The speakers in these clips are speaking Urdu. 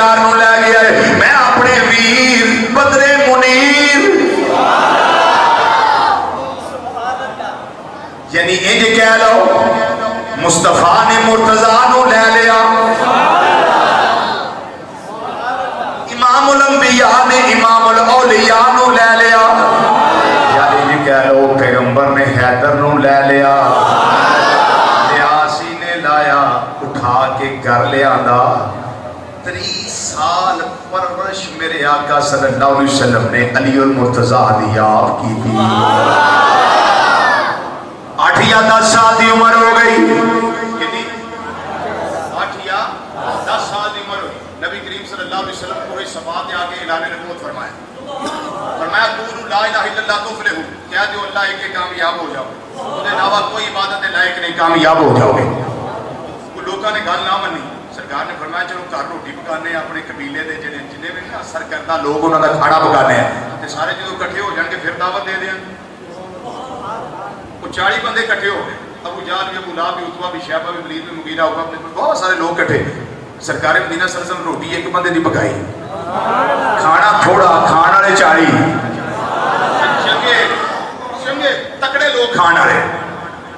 یار نو لے گیا ہے میں اپنے ویر بدر منیر یعنی انج کہہ لو مصطفیٰ نے مرتضیٰ نو لے لیا امام الانبیاء نے امام الاولیاء نو لے لیا یعنی انج کہہ لو پیغمبر نے حیدر نو لے لیا لیاسی نے لایا اٹھا کے گھر لے آندا 30 سال پرورش میرے آقا صلی اللہ علیہ وسلم نے علی المرتضیٰ دی آپ کی تھی 8 یا 10 سال دی عمر ہو گئی کتنی 8 یا 10 سال دی عمر ہوئی نبی کریم صلی اللہ علیہ وسلم پورے صفات کے آگے اعلان نبوت فرمایا قولوا لا الہ الا اللہ تفلحوا کہہ دیو اللہ ایک کے کامیاب ہو جاؤ اس کے علاوہ کوئی عبادت لائق نہیں کامیاب ہو جاؤ گے کوئی لوگوں نے گل نہ منی سرکار نے فرمایا چلو گھر روٹی پکانے اپنے قبیلے دے جنے بھی نا سرکردہ لوگ انہوں کا کھانا پکانے ہیں تے سارے جدوں اکٹھے ہو جان کے پھر دعوت دے دیں 40 بندے اکٹھے ہو گئے ابو جہل بھی ابو لہب بھی عتبہ بھی شیبہ بھی ولید بھی مغیرہ عقبہ بھی بہت سارے لوگ اکٹھے سرکار مدینہ صلی اللہ علیہ وسلم روٹی ایک بندے نہیں پکائی کھانا تھوڑا کھانا والے 40 سمجھے تکڑے لوگ کھان والے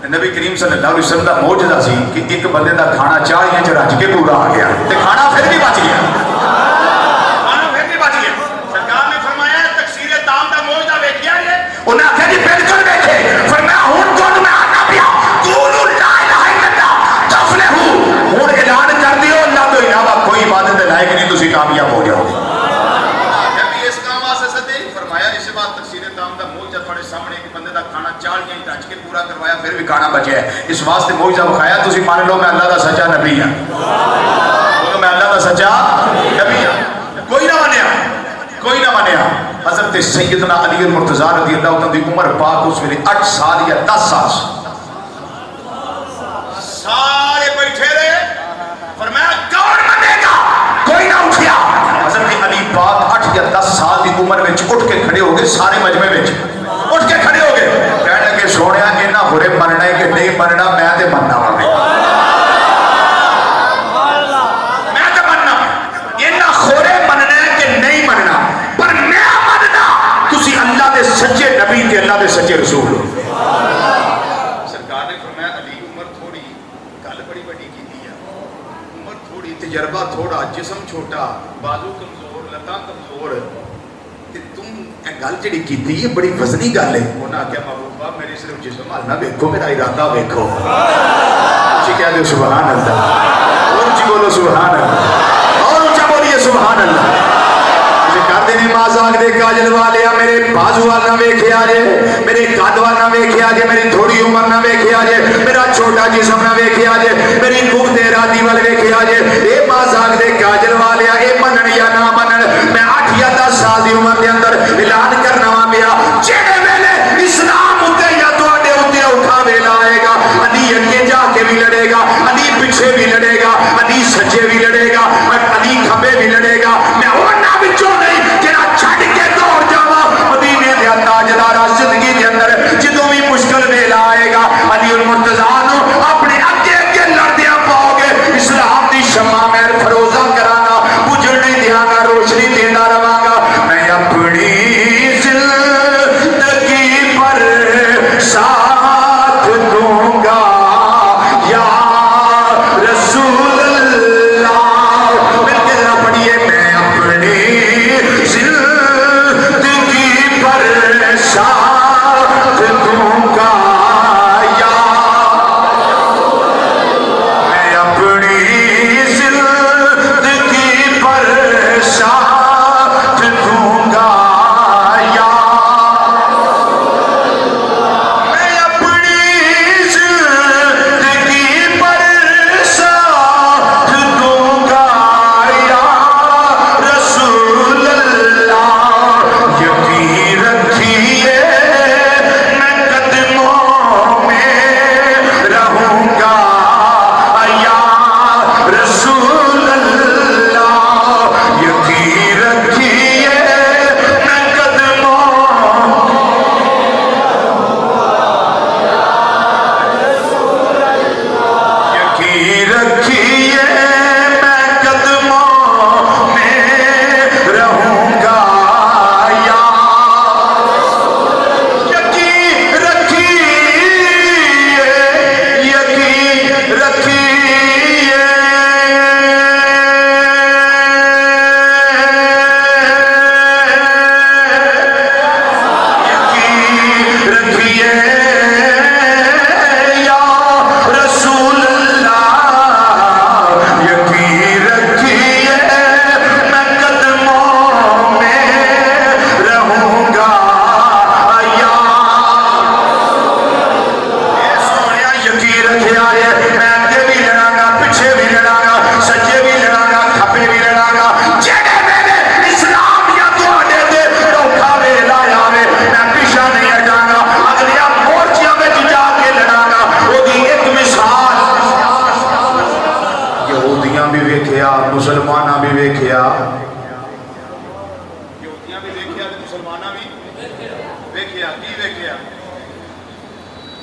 نبی کریم صلی اللہ علیہ وسلم کا معجزہ سی کہ ایک بندے کا کھانا 40 چ رج کے پورا آ گیا تے کھانا پھر بھی بچ گیا کھانا پھر بھی بچ گیا سرکار نے فرمایا تکثیر طعام کا معجزہ ویکھیا ہے انہاں آکھیا جی بالکل ویکھے فرمایا ہن کون میں آنا پیا قولوا لا الہ الا اللہ تفلحوا ہن اعلان کر دیو اللہ تو علاوہ کوئی عبادت لائق نہیں تسی کامیاب ہو جاؤ گے نبی اس کام واسطے سدے فرمایا اس بعد تکثیر طعام کا معجزہ تھوڑے سامنے ایک بندے دا کھانا 40 رج کے پورا کروایا پھر بھی کھانا بچیا ہے اس واسطے معجزہ بخایا تسی مان لو میں اللہ دا سچا نبی ہاں بولو میں اللہ دا سچا نبی ہاں کوئی نہ منیا حضرت سیدنا علی المرتضیٰ رضی اللہ عنہ کی عمر پاک اس ویلے 8 سال یا 10 سال سارے بیٹھے رہے فرمایا کون منے گا کوئی نہ اٹھیا حضرت علی پاک 8 یا 10 سال کی عمر میں اٹھ کے کھڑے ہو گئے سارے مجمع میں اٹھ کے کھڑے ہو گئے کہنے لگے سونیا انہاں ہورے مننا ہے کہ نہیں مننا میں تے مننا وا میں تے مننا انہاں ہورے مننا ہے کہ نہیں مننا پر میں مننا تسی اللہ دے سچے نبی تے اللہ دے سچے رسول سرکار نے فرمایا علی عمر تھوڑی گل بڑی بڑی کیتی ہے عمر تھوڑی تجربہ تھوڑا جسم چھوٹا بازو کمزور لتاں کمزور گل جڑی کیتی ہے بڑی وزنی گل ہے انہاں آکھیا محبوبہ میری صرف جسم حال نہ ویکھو میرا ارادہ ویکھو اچھی کہہ دو سبحان اللہ اور اچھی بولو سبحان اللہ اور اچھا بولیے سبحان اللہ کر دینے مازاک دے کاجل والیا میرے بازو وال نہ ویکھیا جے میرے قد وال نہ ویکھیا جے میری تھوڑی عمر نہ ویکھیا جے میرا چھوٹا جسم نہ ویکھیا جے میری قوت ارادی وال ویکھیا جے اے مازاک دے کاجل والیا اے منن یا نہ منن میں 8 یا 10 سال دی عمر دے اندر اعلان کرنا وا پیا جڑے ویلے اسلام اُتے یا تواڈے اُتے اٹھا ویلا آئے گا علی اگے جا کے بھی لڑے گا علی پیچھے بھی لڑے گا علی سجے بھی لڑے گا علی کھبے بھی لڑے گا میں انہاں وچوں نہیں جڑا چھڈ کے دوڑ جاواں مدینے دے تاجدار زندگی دے اندر جدوں بھی مشکل ویلا آئے گا علی المرتضیٰ نو اپنے اگے اگے لڑدیاں پاؤ گے اسلام دی شمع میں فروزہ کرانا بجھڑ نہیں دیاں گا روشنی دیندا رہاں گا میں اپنی زندگی پر ساتھ دوں گا یا رسول اللہ مل کے ذرا پڑھیے میں اپنی زندگی پر ساتھ دوں گا یا میں اپنی زندگی پر ساتھ دوں گا یا میں اپنی زندگی پر ساتھ دوں گا یا رسول اللہ یقین رکھیے میں قدر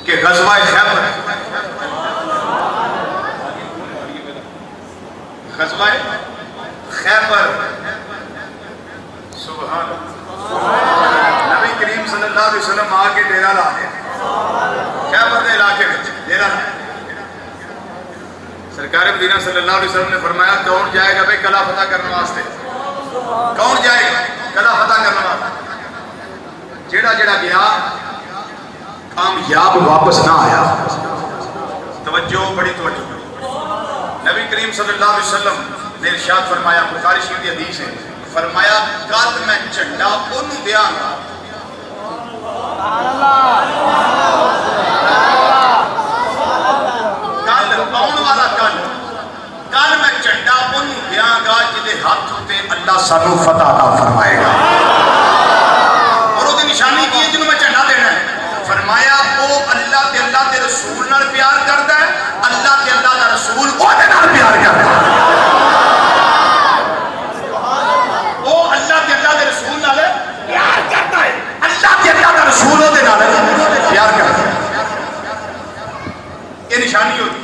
کہ غزوہ خیبر، غزوہ خیبر، سبحان نبی کریم صلی اللہ علیہ وسلم آ کے ڈیرا لا دیا خیبر کے علاقے میں ڈیرا لا. سرکار مدینہ صلی اللہ علیہ وسلم نے فرمایا کون جائے گا بھائی قلعہ فتح کرنے واسطے؟ کون جائے گا قلعہ فتح کرنے واسطے؟ جیڑا جیڑا گیا کامیاب واپس نہ آیا. توجہ، بڑی توجہ. نبی کریم صلی اللہ علیہ وسلم نے ارشاد فرمایا، بخاری شریف کی حدیث ہے، فرمایا کل میں جھنڈا انہوں دیاں گا کل آن والا کل میں جھنڈا انہوں دیاں گا جنہیں ہاتھ ہوتے اللہ سانو فتح عطا فرمائے گا. اور وہ نشانی کی ہے جنہوں میں جھنڈا دینا ہے. فرمایا وہ اللہ کے رسول نال پیار کرتا ہے، اللہ کے اللہ کا رسول وہ نال پیار کرتا ہے. وہ اللہ کے اللہ کے رسول نال پیار کرتا ہے، اللہ کے اللہ کا رسول وہ نال پیار کرتا ہے. یہ نشانی ہوتی.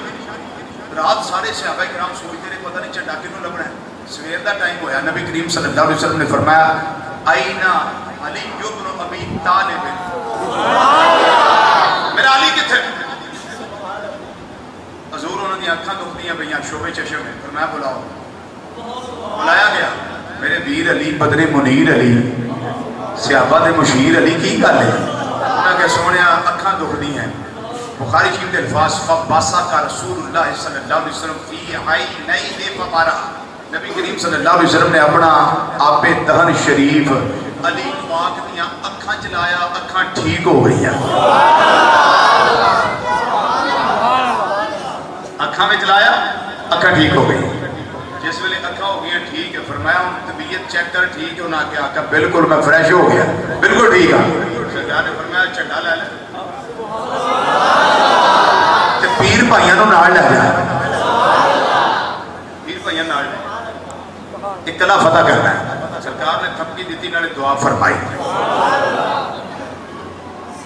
رات سارے صحابہ کرام سوچتے رہے پتہ نہیں جھنڈا کینوں لبنا ہے. سویر دا ٹائم ہویا، نبی کریم صلی اللہ علیہ وسلم نے فرمایا آئینہ علی ابن ابی طالب، میرا علی کتھے؟ حضور انہوں نے آنکھاں دکھدیاں بھئیاں شعبے چشم میں. فرمایا بلاؤ. بلایا گیا. میرے ویر علی بدر منیر علی صحابہ دے مشیر علی کی گل ہے؟ انہوں نے سونیا آنکھاں دکھدی ہیں. بخاری شریف کے الفاظ فباسا کا رسول اللہ صلی اللہ علیہ وسلم فی عینی دے فبارا. نبی کریم صلی اللہ علیہ وسلم نے اپنا آپ دہن شریف علی پاک دیاں اکھاں چلایا، اکھاں ٹھیک ہو گئی ہیں. اکھاں میں چلایا، اکھاں ٹھیک ہو گئی. جس ویلے اکھاں ہو گئی ہیں ٹھیک ہے، فرمایا ان طبیعت چیک کر ٹھیک ہے. انہاں کیا آقا بالکل میں فریش ہو گیا، بالکل ٹھیک ہے. سرکار نے فرمایا جھنڈا لے لے تے پیر بھائیاں نوں نال لے جا. پیر بھائیاں نال لے ایک قلعہ فتح کرنا ہے. سرکار نے تھپکی دیتی، نالے دعا فرمائی،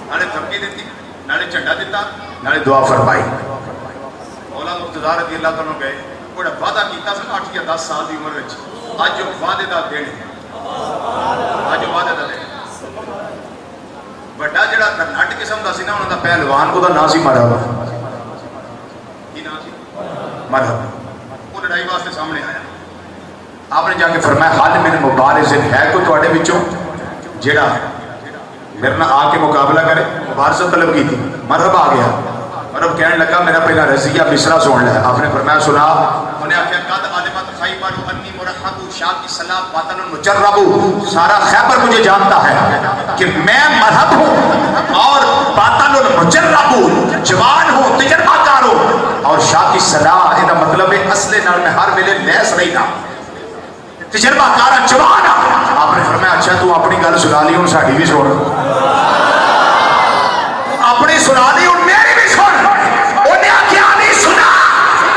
نالے تھپکی دیتی، نالے جھنڈا دیتا، نالے دعا فرمائی. مولا مقتدی رضی اللہ عنہ گئے، بڑا وعدہ کیتا سن 8 یا 10 سال دی عمر وچ. اج جو وعدے دا دن ہے، اج جو وعدے دا دن بڑا جڑا نٹ قسم دا سی نا انہاں دا پہلوان، او دا نام سی مرحبا. کی نام سی؟ مرحبا. وہ لڑائی واسطے سامنے آیا. آپ نے جا کے فرمایا حال میرے مبارز ہے کوئی تواڈے وچوں جیڑا میرے نال آ کے مقابلہ کرے؟ مبارزت طلب کی تھی. مرحبا آ گیا. مرحبا کہنے لگا میرا پہلا رضیہ مصرع سن لے. آپ نے فرمایا سنا. انہیں آخیا قد عالمت خیبر انی مرحب شاہ کی صلاح باطن المجرب. سارا خیبر مجھے جانتا ہے کہ میں مرحب ہوں اور باطن المجرب، جوان ہوں، تجربہ کار ہوں. اور شاہ کی صلاح یہ مطلب ہے اصلے نال میں ہر ویلے لیس رہی نا، تجربہ کارا جوان. آپ نے فرمایا اچھا تو اپنی گل سنا لی، ہوں ساڑی بھی سن. اپنی سنا لی، ہوں میری بھی سن. انہیں کیا نہیں سنا؟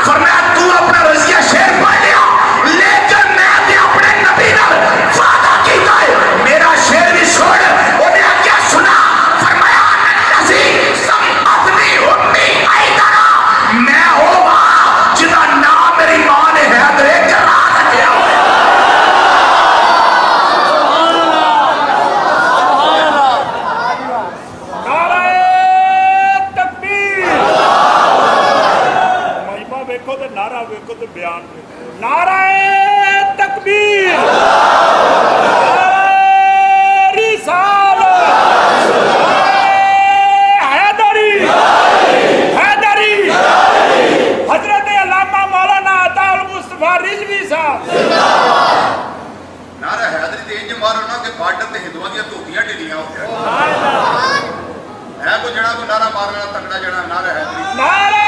فرمایا تو اپنا رضیہ شیر پا لیا، لیکن میں نے اپنے نبی نال وعدہ کیتا ہے میرا شیر بھی سن. انہیں کیا سنا؟ فرمایا نسی سمعتنی امی ایدنا، میں ہوگا جدا نام میری ماں نے حیدر کرا رکھیا. نعرہ تکبیر، رسالت، حیدری، حیدری، حضرت علامہ مولانا عطا المصطفیٰ رضوی صاحب. نعرہ حیدری دے انج مارو نا کہ بارڈر تے ہندوؤں دیاں دھوتیاں ڈلیاں ہو گیا. ہے کوئی جڑا کوئی نعرہ مارنا تکڑا جڑا نعرہ حیدری. نعرہ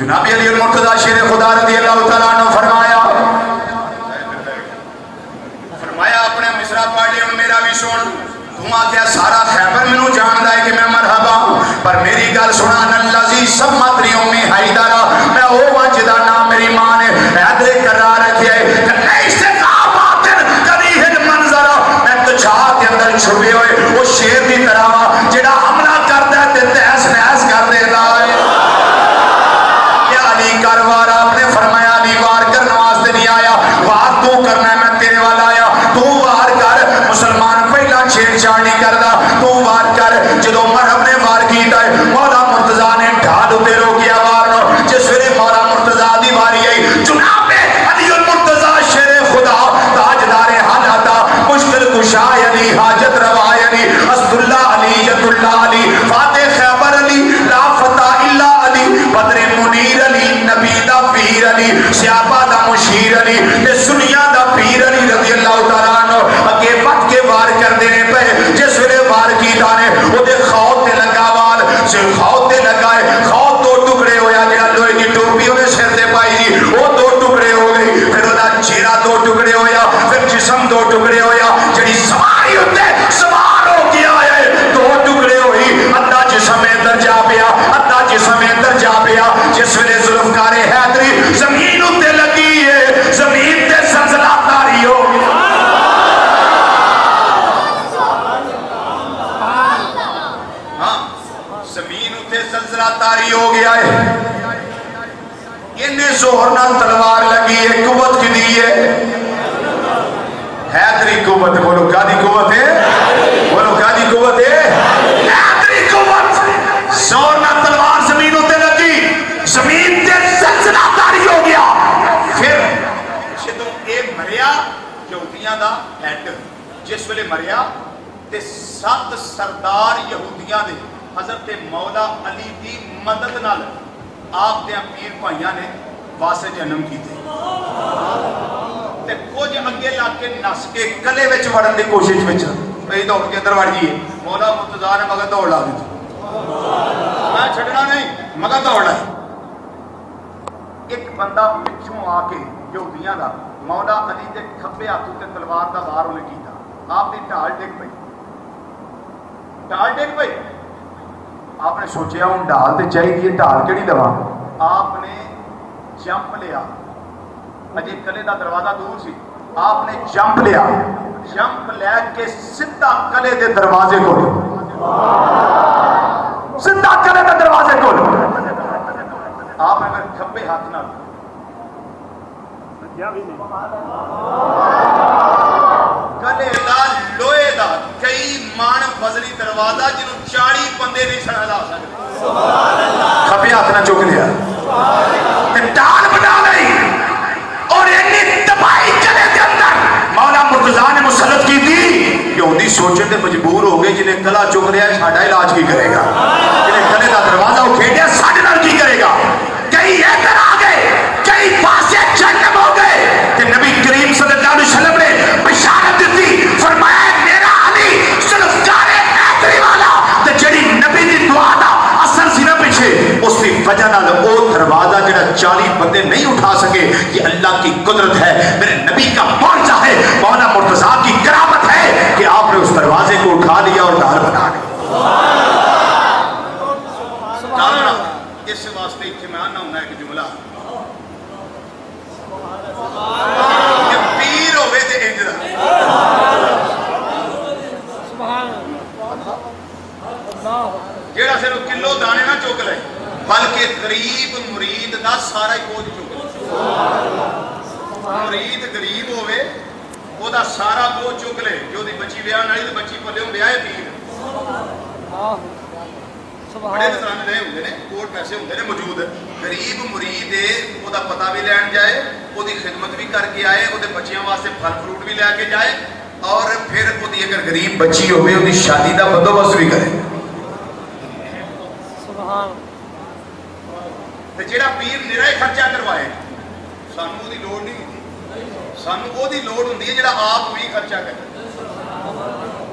جناب علی المرتضی شیر خدا رضی اللہ تعالیٰ عنہ فرمایا اپنے مصرع پاڑی ہوں میرا بھی سن تم آکیا سارا خیبر میں جان دائے کہ میں مرحبا پر میری گل سنا نلزی سب ماتریوں میں حیدارا میں او واجدہ نام میری ماں نے حیدر کرا رکھے کہ نہیں سے کہا باطن کبھی ہن منظرہ میں تو چھاہ کے اندر چھپے ہوئے وہ شیر دی طرح جڑا حملہ کرتا ہے تے تحس نحس کر دیتا ہے کاروارا اپنے فرمایا علی وار کر نواز دے نہیں آیا وار تو کرنا ہے میں تیرے والا آیا تو وار کر مسلمان پہلا چھیڑ چھاڑ نہیں کردا تو وار کر جدو مرحب نے وار کیتا ہے مولا مرتضی نے ڈھال تے روکیا وار نو جس ویلے مولا مرتضی دی واری آئی جناب علی المرتضی شیر خدا تاجدار حالات مشکل کشا علی حاجت روا علی اسد اللہ علی یت اللہ علی فاتح خیبر علی لا فتح الا علی بدر منیر علی نبی دا پیر علی سیابہ دا مشیر علی تے سنیا دا پیر علی رضی اللہ تعالیٰ عنہ اگے بٹ کے وار کر دینے پہ جس ویلے وار کی دانے وہ دے خوت تے لگا وال سے خوت تے لگائے خوت دو ٹکڑے ہویا جڑا لوہے دی ٹوپی ہوئے سر تے پائی جی وہ دو ٹکڑے ہو گئی پھر وہ دا چہرہ دو ٹکڑے ہویا پھر جسم دو ٹکڑے ہویا جڑی سواری ہوتے سوار ہو کیا ہے دو ٹکڑے ہوئی ادھا جسم اندر جا پیا ادھا جسم اندر جا پیا جس ویلے ذوالفقار حیدری زمین اتے لگی ہے زمین تے زلزلہ طاری ہو گیا ہاں زمین اتے زلزلہ طاری ہو گیا ہے انہیں زہر نہ تلوار لگی ہے قوت کی دی ہے حیدری قوت بولو کیا دی قوت ہے بولو کیا دی قوت ہے حیدری قوت زہر نہ تلوار زمین اتے لگی زمین تے زلزلہ طاری ہو گیا پھر جدوں اے مریا یہودیاں دا ہیڈ جس ویلے مریا تے 7 سردار یہودیاں دے حضرت مولا علی دی مدد نال آپ دے پیر بھائیاں نے واسطے جنم کیتے تے کچھ اگے لا کے نس کے کلے وچ وڑن دی کوشش وچ پئی دوڑ کے اندر وڑ گئی مولا مرتضی نے مگر دوڑ لا دی میں چھڈنا نہیں مگر دوڑ لا ایک بندہ پچھوں آ کے یہودیاں دا مولا علی دے کھبے ہاتھوں تے تلوار دا وار انہیں کیتا آپ دی ڈھال ڈگ پئی آپ نے سوچیا ہوں ڈھال تے چاہیے ڈھال کیڑی دوا آپ نے جمپ لیا اجے کلے دا دروازہ دور سی آپ نے جمپ لیا جمپ لے کے سدھا کلے دے دروازے کو سدھا کلے دے دروازے کو آپ نے اگر کھبے ہاتھ نہ کلے دا لوہے دا کئی مان فضلی دروازہ جنہوں 40 بندے نہیں سڑا لا سکتے کھبے ہاتھ نہ چوک لیا ڈال بنا لئی اور اتنی تباہی کلے دے اندر مولا مرتضی نے مسلط کی تھی یہودی سوچے تے مجبور ہو گئے جنہیں کلا چک لیا ساڈا علاج کی کرے گا جنہیں کلے دا دروازہ اکھیڑیا ساڈے نال کی کرے گا کئی ادھر آ گئے کئی پاسے جنم ہو گئے کہ نبی کریم صلی اللہ علیہ وسلم نے بشارت دیتی فرمایا میرا علی ذوالفقار حیدری والا تے جڑی نبی دی دعا دا اثر سی نہ پیچھے اس کی وجہ نال او دروازہ جڑا 40 بندے نہیں اٹھا سکے یہ اللہ کی قدرت ہے میرے نبی کا معجزہ ہے مولا مرتضی کی کرامت ہے کہ آپ نے اس دروازے کو اٹھا لیا اور ڈال بنا دیا اس واسطے اتنے میں آنا ہوں ایک جملہ کہ پیر ہوئے تے انجدہ جیڑا سے کلو دانے نہ چوک لے بلکہ غریب مرید دا سارا ہی بوجھ چوک لے مرید غریب ہوئے وہ دا سارا بوجھ چوک لے جو دی بچی بیان آئی تو بچی پلے ہوں بیائے پیر بڑے نظرانے رہے ہوں نے کوٹ پیسے ہوں نے موجود غریب مرید وہ دا پتہ بھی لین جائے وہ دی خدمت بھی کر کے آئے وہ دے بچیاں واسطے پھل فروٹ بھی لے کے جائے اور پھر وہ دی اگر غریب بچی ہوئے وہ دی شادی دا بندوبست بھی کرے تے جیڑا پیر نرائی خرچہ کروائے سانو دی لوڑ نہیں ہوتی سانو وہ دی لوڑ ہوندی ہے جیڑا آپ بھی خرچہ کرے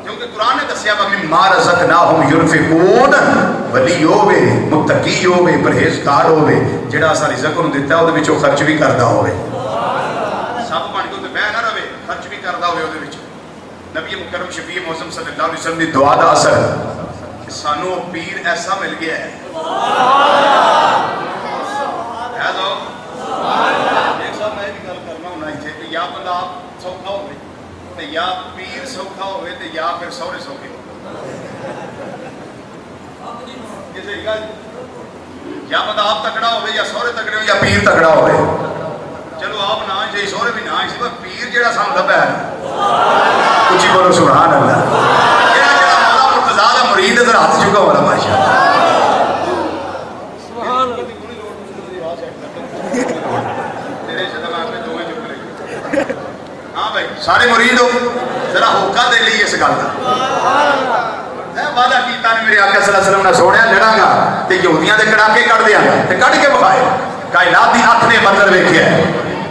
کیونکہ قرآن نے دسیا وَمِمَّا رَزَقْنَاهُمْ يُنْفِقُونَ ولی ہوے متقی ہوے پرہیزگار ہوے جڑا اسا رزق نوں دتا ہے اودے وچوں خرچ بھی کردا ہوے سب بن کے تے بہ نہ رہے خرچ بھی کردا ہوے اودے وچ نبی مکرم شفیع معظم صلی اللہ علیہ وسلم دی دعا دا اثر سانو پیر ایسا مل گیا ہے ہیلو ایک صاحب میں بھی گل کرنا ہونا ایتھے کہ یا بندہ سوکھا ہوے تے یا پیر سوکھا ہوے تے یا پھر سورے سوکھے یا بندہ آپ تکڑا ہوئے یا سورے تکڑے ہو یا پیر تکڑا ہوئے چلو آپ نہ چاہیے سورے بھی نہ چاہیے پر پیر جڑا سام لبا ہے کچھ بولو سبحان اللہ جڑا مولا مرتضیٰ دا مرید ادھر ہاتھ چکا ہوا ماشاءاللہ سبحان اللہ تیرے شدہ میں دو چک لے ہاں بھائی سارے مرید ہو ذرا ہوکا دے لی اس گل دا وعدہ کیتا نے میرے آقا صلی اللہ علیہ وسلم نے سوڑیا لڑا گا تے یہودیاں دے کڑاکے کر دیا گا تے کٹ کے بخائے کائنات دی ہاتھ نے منظر ویکھیا ہے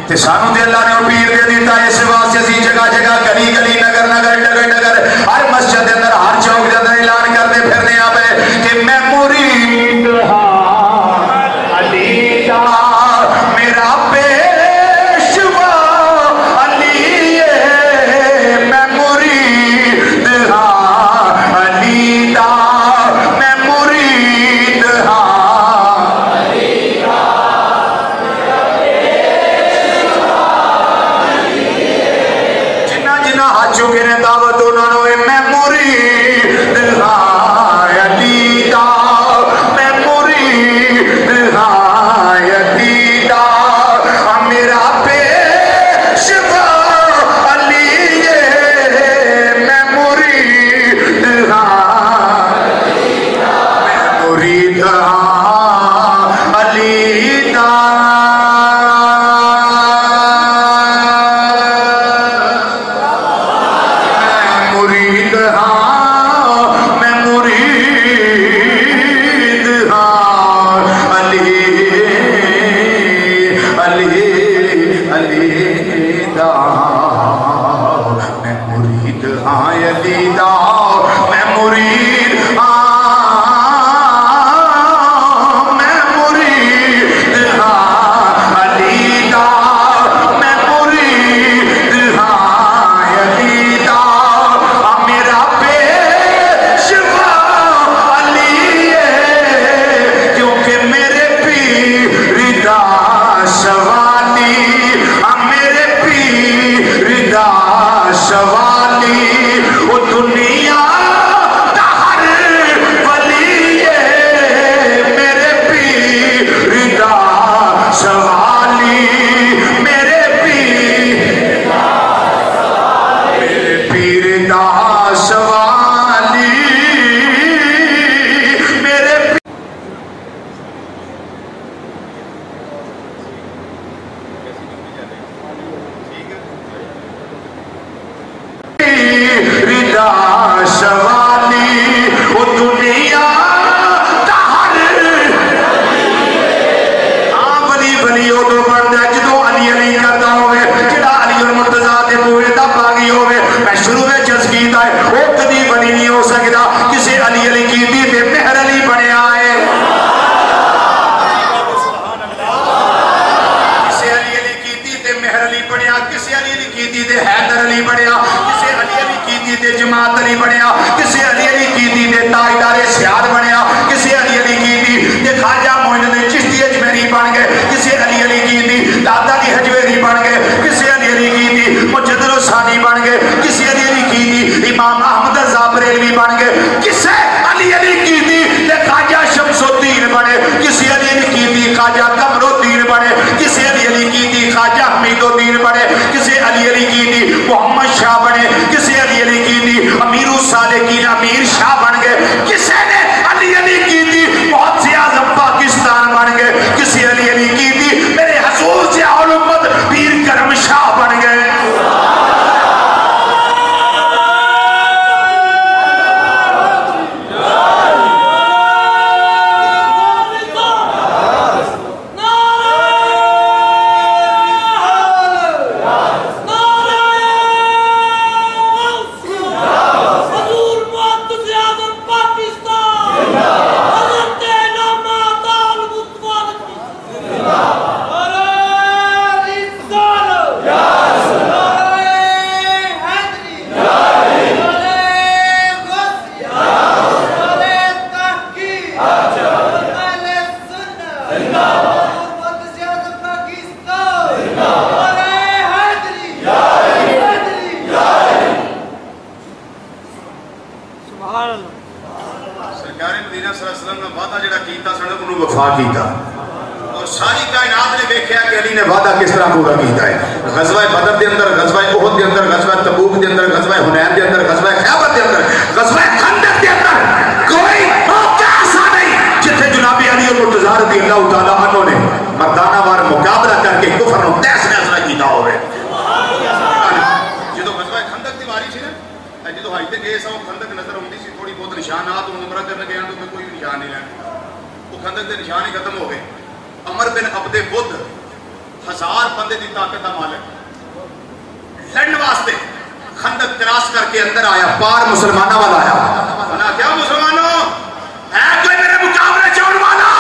تے سانو تے اللہ نے او پیر دے دیتا اس واسطے اسی جگہ جگہ گلی گلی نگر نگر ڈگر ڈگر ہر مسجد دے اندر ہر چوک دے اندر اعلان کرتے پھرنے آوے کہ میں مرید ہاں علی دا میرا پیشوا علی میں مرید ہاں امیر شاہ بن گئے کسی نے علی دفاع کیتا اور ساری کائنات نے دیکھا کہ علی نے وعدہ کس طرح پورا کیتا ہے. غزوہ بدر دے اندر، غزوہ احد دے اندر، غزوہ تبوک دے اندر، غزوہ حنین دے اندر، غزوہ خیبر دے اندر، غزوہ خندق دے اندر کوئی موقع ایسا نہیں جتھے جناب علی اور مرتضیٰ رضی اللہ تعالیٰ عنہ نے مردانہ وار مقابلہ کر کے کفر نو تیس نیسنا کیتا ہوئے. جدو غزوہ خندق دی واری سی نا، جدو ہائی تے گئے سا وہ خندق نظر ہوندی سی تھوڑی بہت نشانات عمرہ کرنے گئے تو کوئی نشان نہیں لینا، وہ خندق دے نشان ہی ختم ہو گئے. عمر بن عبد بدھ 1000 بندے دی طاقت دا مالک لڑن واسطے خندق کراس کر کے اندر آیا، پار مسلمانوں والا آیا. انہاں کیا مسلمانوں ہے کوئی میرے مقابلے چون والا؟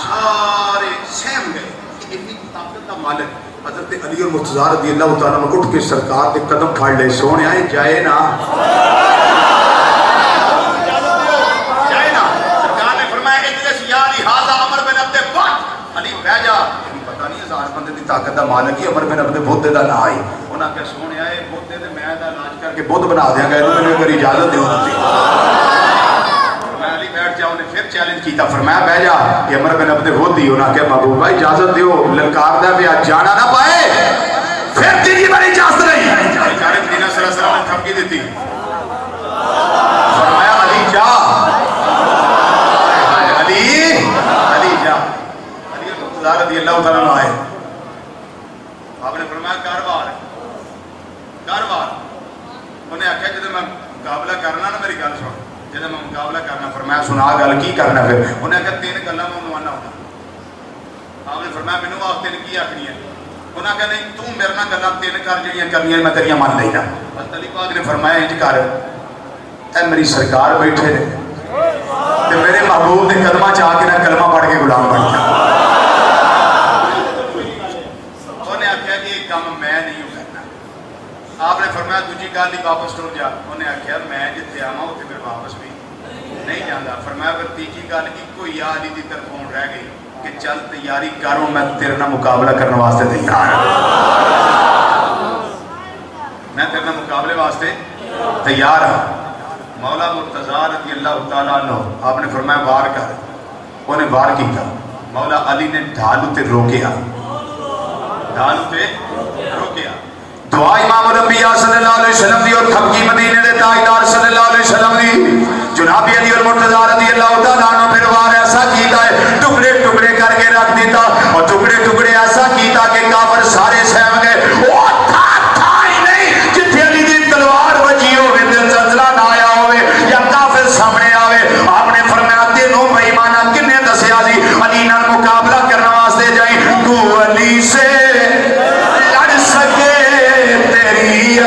سارے سہم گئے. اتنی طاقت دا مالک حضرت علی اور مرتضیٰ رضی اللہ تعالیٰ عنہ اٹھ کے سرکار دے قدم پھاڑ لے، سونے آئے جائے نا طاقت دا مالک ہی عمر بن عبد بدھ دا نہ آئی. انہاں کہ سونے آئے بدھ دے میں دا علاج کر کے بدھ بنا دیاں گا، انہوں نے اجازت دیو تھی. میں علی بیٹھ جاؤں نے پھر چیلنج کیتا، فرمایا بیٹھ جا کہ عمر بن عبد بدھ ہی. انہاں کہ محبوب بھائی اجازت دیو، للکار دا پہ جانا نہ پائے پھر تیری بڑی اجازت نہیں. سرکار مدینہ صلی اللہ علیہ وسلم نے دھمکی دیتی، فرمایا علی جا، علی جا. علی مرتضیٰ رضی اللہ تعالیٰ عنہ آئے. آپ نے فرمایا کاروبار انہیں آخیا جب میں مقابلہ کرنا نا میری گل سن، جب میں مقابلہ کرنا فرمایا سنا گل کی کرنا. پھر انہیں آخیا 3 گلاں میں منوانا ہونا. آپ نے فرمایا مینوں آپ 3 کی آخنی ہے؟ انہیں آخیا نہیں تو میرے نال گلاں 3 کر جڑیاں کرنیاں میں تیریاں من لینا. حضرت علی پاک نے فرمایا انج کر، اے میری سرکار بیٹھے نے تے میرے محبوب دے قدماں چ آ کے نہ کلمہ پڑھ کے غلام بن جا. آپ نے فرمایا دوجی گل ہی واپس ٹر جا. انہیں آخیا میں جتنے آواں اتنے پھر واپس بھی نہیں جانا. فرمایا پھر تیجی گل ایکو ہی علی دی طرفوں رہ گئی کہ چل تیاری کروں میں تیرے نال مقابلہ کرنے واسطے تیار ہوں. میں تیرے نال مقابلے واسطے تیار ہوں. مولا مرتضیٰ رضی اللہ تعالیٰ عنہ آپ نے فرمایا وار کر. انہیں وار کیتا. مولا علی نے ڈھال تے روکیا، ڈھال تے روکیا. دعا امام الانبیاء صلی اللہ علیہ وسلم دی اور تھپکی مدینے دے تاجدار صلی اللہ علیہ وسلم دی. جناب علی اور مرتضیٰ رضی اللہ تعالیٰ عنہ پھر وار ایسا کیتا ہے، ٹکڑے ٹکڑے کر کے رکھ دیتا اور ٹکڑے ٹکڑے ایسا کیتا کہ کافر سارے سہم گئے. وہ تھا ہی نہیں جتھے علی دی تلوار بجی ہوئے تے زلزلہ نہ آیا ہوئے یا کافر سامنے آوے. آپ نے فرمایا تینوں بے ایمانہ کنے دسیا سی علی نال مقابلہ کرنے واسطے جائیں؟ تو علی سے لڑ سکے تیری